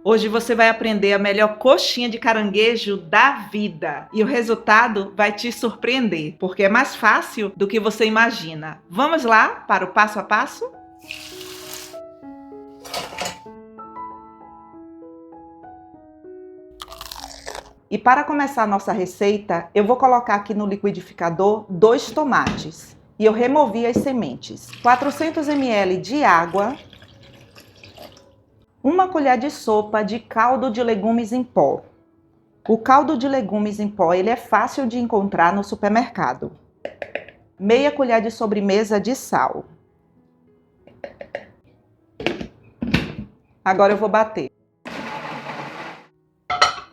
Hoje você vai aprender a melhor coxinha de caranguejo da vida. E o resultado vai te surpreender, porque é mais fácil do que você imagina. Vamos lá para o passo a passo? E para começar a nossa receita, eu vou colocar aqui no liquidificador 2 tomates. E eu removi as sementes. 400 ml de água. 1 colher de sopa de caldo de legumes em pó. O caldo de legumes em pó, ele é fácil de encontrar no supermercado. Meia colher de sobremesa de sal. Agora eu vou bater.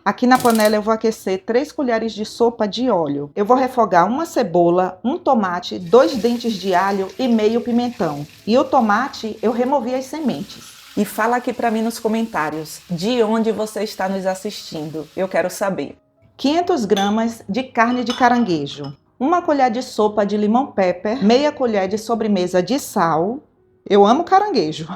Aqui na panela eu vou aquecer 3 colheres de sopa de óleo. Eu vou refogar uma cebola, um tomate, 2 dentes de alho e meio pimentão. E o tomate eu removi as sementes. E fala aqui para mim nos comentários de onde você está nos assistindo. Eu quero saber. 500 gramas de carne de caranguejo. 1 colher de sopa de limão pepper. Meia colher de sobremesa de sal. Eu amo caranguejo.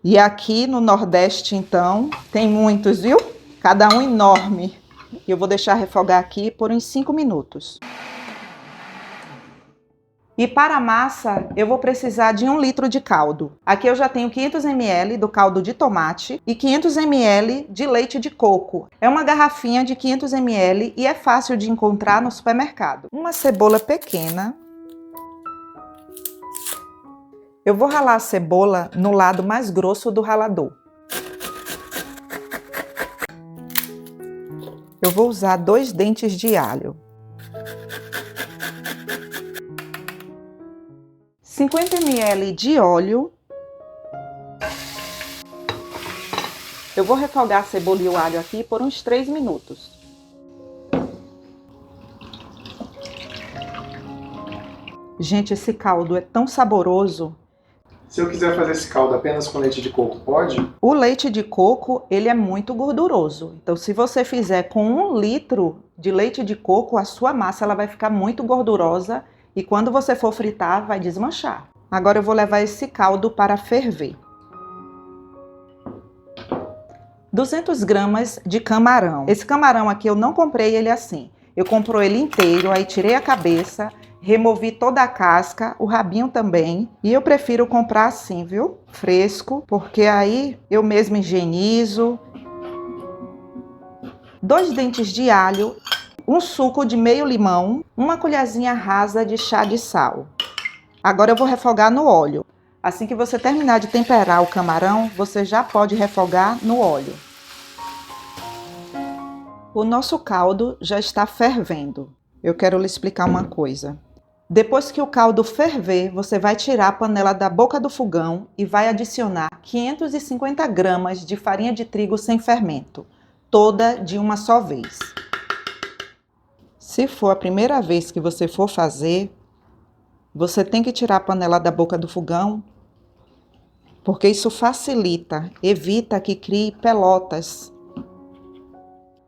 E aqui no Nordeste, então, tem muitos, viu? Cada um enorme. Eu vou deixar refogar aqui por uns 5 minutos. E para a massa, eu vou precisar de 1 litro de caldo. Aqui eu já tenho 500 ml do caldo de tomate e 500 ml de leite de coco. É uma garrafinha de 500 ml e é fácil de encontrar no supermercado. Uma cebola pequena. Eu vou ralar a cebola no lado mais grosso do ralador. Eu vou usar 2 dentes de alho. 50 ml de óleo. Eu vou refogar a cebola e o alho aqui por uns 3 minutos. Gente, esse caldo é tão saboroso. Se eu quiser fazer esse caldo apenas com leite de coco, pode? O leite de coco, ele é muito gorduroso. Então, se você fizer com 1 litro de leite de coco, a sua massa ela vai ficar muito gordurosa e quando você for fritar, vai desmanchar. Agora eu vou levar esse caldo para ferver. 200 gramas de camarão. Esse camarão aqui eu não comprei ele assim. Eu compro ele inteiro, aí tirei a cabeça, removi toda a casca, o rabinho também. E eu prefiro comprar assim, viu? Fresco, porque aí eu mesmo higienizo. 2 dentes de alho, um suco de meio limão, 1 colherzinha rasa de chá de sal. Agora eu vou refogar no óleo. Assim que você terminar de temperar o camarão, você já pode refogar no óleo. O nosso caldo já está fervendo. Eu quero lhe explicar uma coisa. Depois que o caldo ferver, você vai tirar a panela da boca do fogão e vai adicionar 550 gramas de farinha de trigo sem fermento, toda de uma só vez. Se for a primeira vez que você for fazer, você tem que tirar a panela da boca do fogão, porque isso facilita, evita que crie pelotas.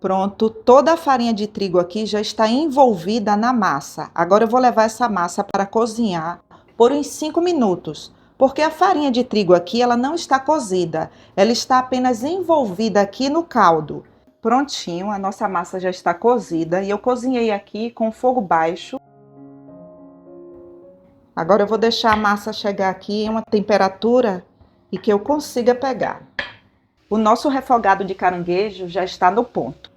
Pronto, toda a farinha de trigo aqui já está envolvida na massa. Agora eu vou levar essa massa para cozinhar por uns 5 minutos, porque a farinha de trigo aqui ela não está cozida, ela está apenas envolvida aqui no caldo. Prontinho, a nossa massa já está cozida e eu cozinhei aqui com fogo baixo. Agora eu vou deixar a massa chegar aqui em uma temperatura e que eu consiga pegar. O nosso refogado de caranguejo já está no ponto.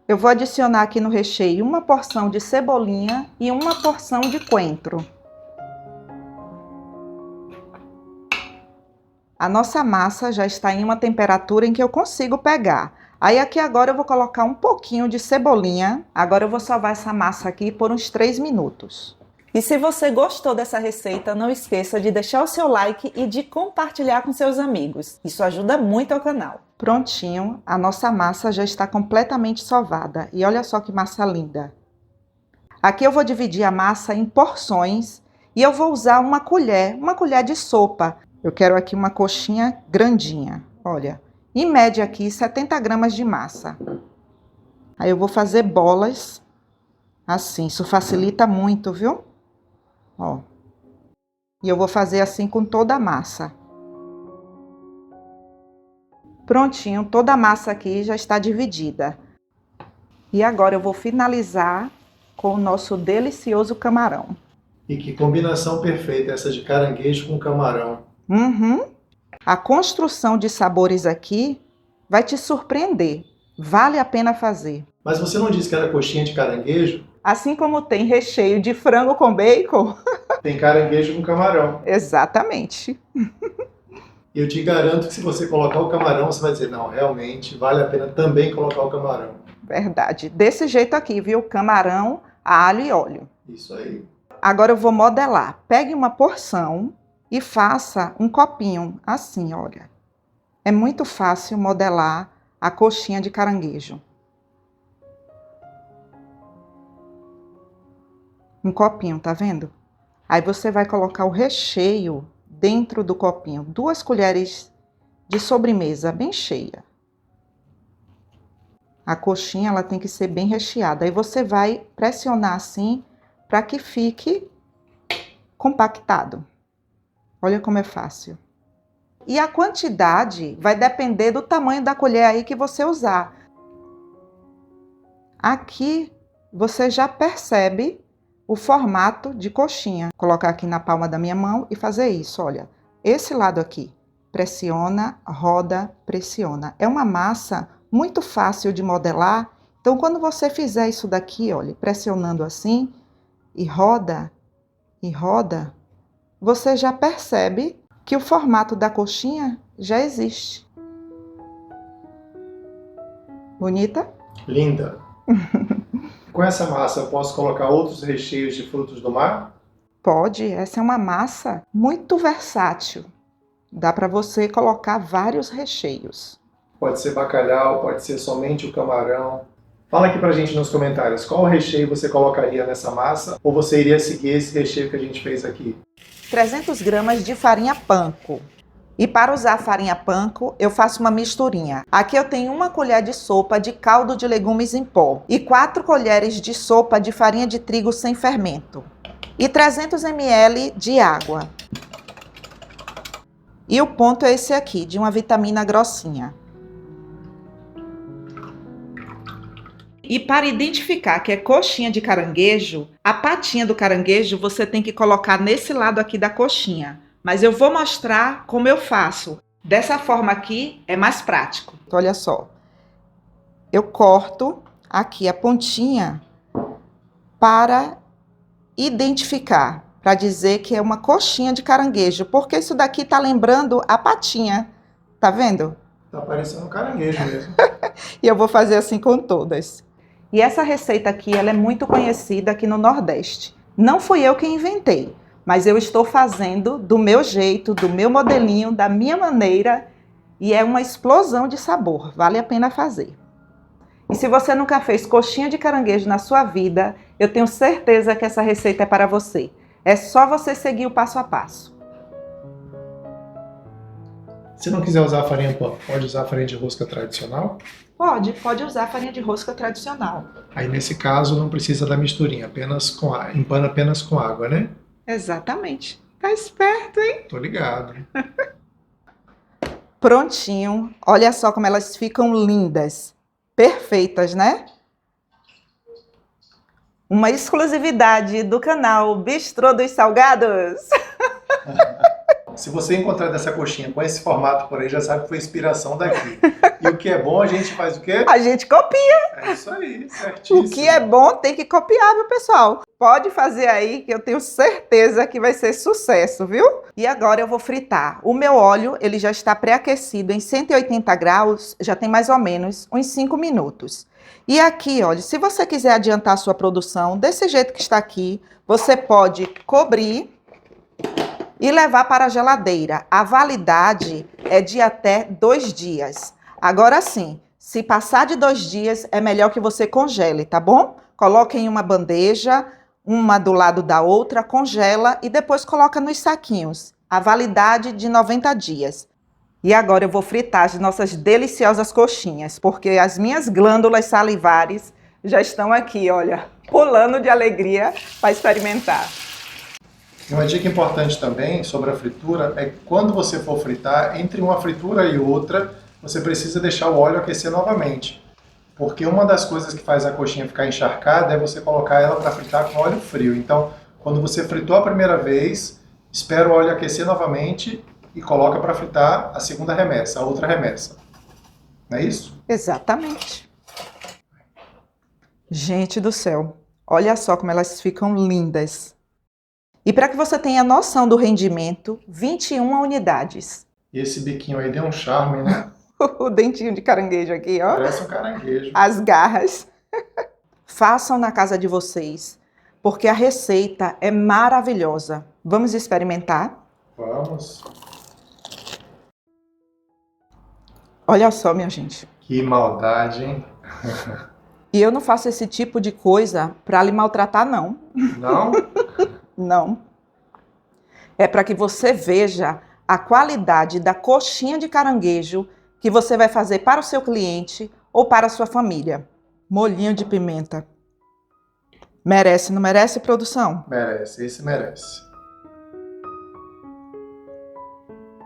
Eu vou adicionar aqui no recheio 1 porção de cebolinha e 1 porção de coentro. A nossa massa já está em uma temperatura em que eu consigo pegar. Aí aqui agora eu vou colocar um pouquinho de cebolinha. Agora eu vou sovar essa massa aqui por uns 3 minutos. E se você gostou dessa receita, não esqueça de deixar o seu like e de compartilhar com seus amigos. Isso ajuda muito ao canal. Prontinho, a nossa massa já está completamente sovada. E olha só que massa linda. Aqui eu vou dividir a massa em porções e eu vou usar uma colher de sopa. Eu quero aqui uma coxinha grandinha, olha. Em média aqui, 70 gramas de massa. Aí eu vou fazer bolas, assim, isso facilita muito, viu? Ó. E eu vou fazer assim com toda a massa. Prontinho, toda a massa aqui já está dividida. E agora eu vou finalizar com o nosso delicioso camarão. E que combinação perfeita essa de caranguejo com camarão. Uhum. A construção de sabores aqui vai te surpreender. Vale a pena fazer. Mas você não disse que era coxinha de caranguejo? Assim como tem recheio de frango com bacon. Tem caranguejo com camarão. Exatamente. E eu te garanto que se você colocar o camarão, você vai dizer, não, realmente vale a pena também colocar o camarão. Verdade. Desse jeito aqui, viu? Camarão, alho e óleo. Isso aí. Agora eu vou modelar. Pegue uma porção e faça um copinho, assim, olha. É muito fácil modelar a coxinha de caranguejo. Um copinho, tá vendo? Aí você vai colocar o recheio dentro do copinho. 2 colheres de sobremesa, bem cheia. A coxinha, ela tem que ser bem recheada. Aí você vai pressionar assim, para que fique compactado. Olha como é fácil. E a quantidade vai depender do tamanho da colher aí que você usar. Aqui você já percebe o formato de coxinha. Vou colocar aqui na palma da minha mão e fazer isso, olha. Esse lado aqui, pressiona, roda, pressiona. É uma massa muito fácil de modelar. Então, quando você fizer isso daqui, olha, pressionando assim, e roda, você já percebe que o formato da coxinha já existe. Bonita? Linda. Com essa massa eu posso colocar outros recheios de frutos do mar? Pode, essa é uma massa muito versátil. Dá para você colocar vários recheios. Pode ser bacalhau, pode ser somente o camarão. Fala aqui pra gente nos comentários, qual recheio você colocaria nessa massa? Ou você iria seguir esse recheio que a gente fez aqui? 300 gramas de farinha panko. E para usar a farinha panko, eu faço uma misturinha. Aqui eu tenho 1 colher de sopa de caldo de legumes em pó e 4 colheres de sopa de farinha de trigo sem fermento e 300 ml de água. E o ponto é esse aqui, de uma vitamina grossinha. E para identificar que é coxinha de caranguejo, a patinha do caranguejo você tem que colocar nesse lado aqui da coxinha. Mas eu vou mostrar como eu faço. Dessa forma aqui é mais prático. Então, olha só. Eu corto aqui a pontinha para identificar, para dizer que é uma coxinha de caranguejo, porque isso daqui tá lembrando a patinha. Tá vendo? Tá parecendo um caranguejo mesmo. E eu vou fazer assim com todas. E essa receita aqui, ela é muito conhecida aqui no Nordeste. Não fui eu que inventei, mas eu estou fazendo do meu jeito, do meu modelinho, da minha maneira, e é uma explosão de sabor. Vale a pena fazer. E se você nunca fez coxinha de caranguejo na sua vida, eu tenho certeza que essa receita é para você. É só você seguir o passo a passo. Se não quiser usar farinha panko, pode usar farinha de rosca tradicional? Pode usar farinha de rosca tradicional. Aí nesse caso não precisa da misturinha, empana apenas com água, né? Exatamente. Tá esperto, hein? Tô ligado. Prontinho. Olha só como elas ficam lindas. Perfeitas, né? Uma exclusividade do canal Bistrô dos Salgados. Se você encontrar dessa coxinha com esse formato por aí, já sabe que foi inspiração daqui. E o que é bom, a gente faz o quê? A gente copia. É isso aí, certíssimo. O que é bom tem que copiar, viu, pessoal? Pode fazer aí que eu tenho certeza que vai ser sucesso, viu? E agora eu vou fritar. O meu óleo, ele já está pré-aquecido em 180 graus, já tem mais ou menos uns 5 minutos. E aqui, olha, se você quiser adiantar a sua produção, desse jeito que está aqui, você pode cobrir e levar para a geladeira. A validade é de até 2 dias. Agora sim, se passar de 2 dias, é melhor que você congele, tá bom? Coloque em uma bandeja, uma do lado da outra, congela e depois coloca nos saquinhos. A validade de 90 dias. E agora eu vou fritar as nossas deliciosas coxinhas, porque as minhas glândulas salivares já estão aqui, olha, pulando de alegria para experimentar. E uma dica importante também sobre a fritura é que quando você for fritar, entre uma fritura e outra, você precisa deixar o óleo aquecer novamente. Porque uma das coisas que faz a coxinha ficar encharcada é você colocar ela para fritar com óleo frio. Então, quando você fritou a primeira vez, espera o óleo aquecer novamente e coloca para fritar a segunda remessa, a outra remessa. Não é isso? Exatamente. Gente do céu, olha só como elas ficam lindas. E para que você tenha noção do rendimento, 21 unidades. E esse biquinho aí deu um charme, né? O dentinho de caranguejo aqui, ó. Parece um caranguejo. As garras. Façam na casa de vocês, porque a receita é maravilhosa. Vamos experimentar? Vamos. Olha só, minha gente. Que maldade, hein? E eu não faço esse tipo de coisa para lhe maltratar, não. Não? Não. É para que você veja a qualidade da coxinha de caranguejo que você vai fazer para o seu cliente ou para a sua família. Molhinho de pimenta. Merece, não merece, produção? Merece, esse merece.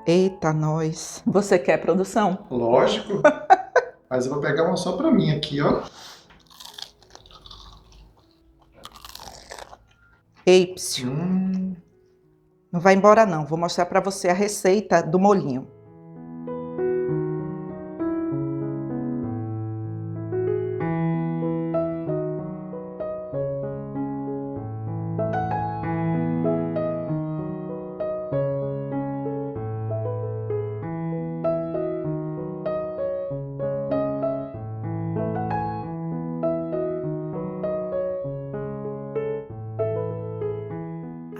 Eita, nós. Você quer, produção? Lógico. Mas eu vou pegar uma só pra mim aqui, ó. Ei, psiu. Não vai embora não, vou mostrar para você a receita do molhinho.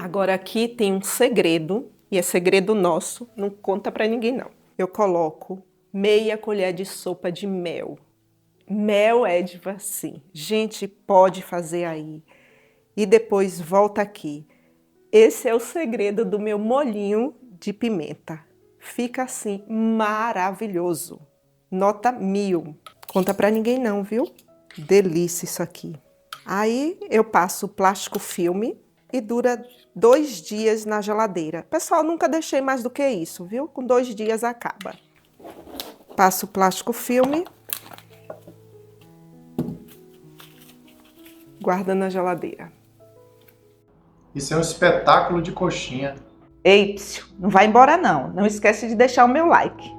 Agora aqui tem um segredo, e é segredo nosso, não conta pra ninguém não. Eu coloco meia colher de sopa de mel. Mel é de assim. Gente, pode fazer aí. E depois volta aqui. Esse é o segredo do meu molhinho de pimenta. Fica assim, maravilhoso. Nota 1000. Conta pra ninguém não, viu? Delícia isso aqui. Aí eu passo o plástico filme e dura 2 dias na geladeira. Pessoal, nunca deixei mais do que isso, viu? Com 2 dias acaba. Passo o plástico filme. Guarda na geladeira. Isso é um espetáculo de coxinha. Ei, psiu, não vai embora não. Não esquece de deixar o meu like.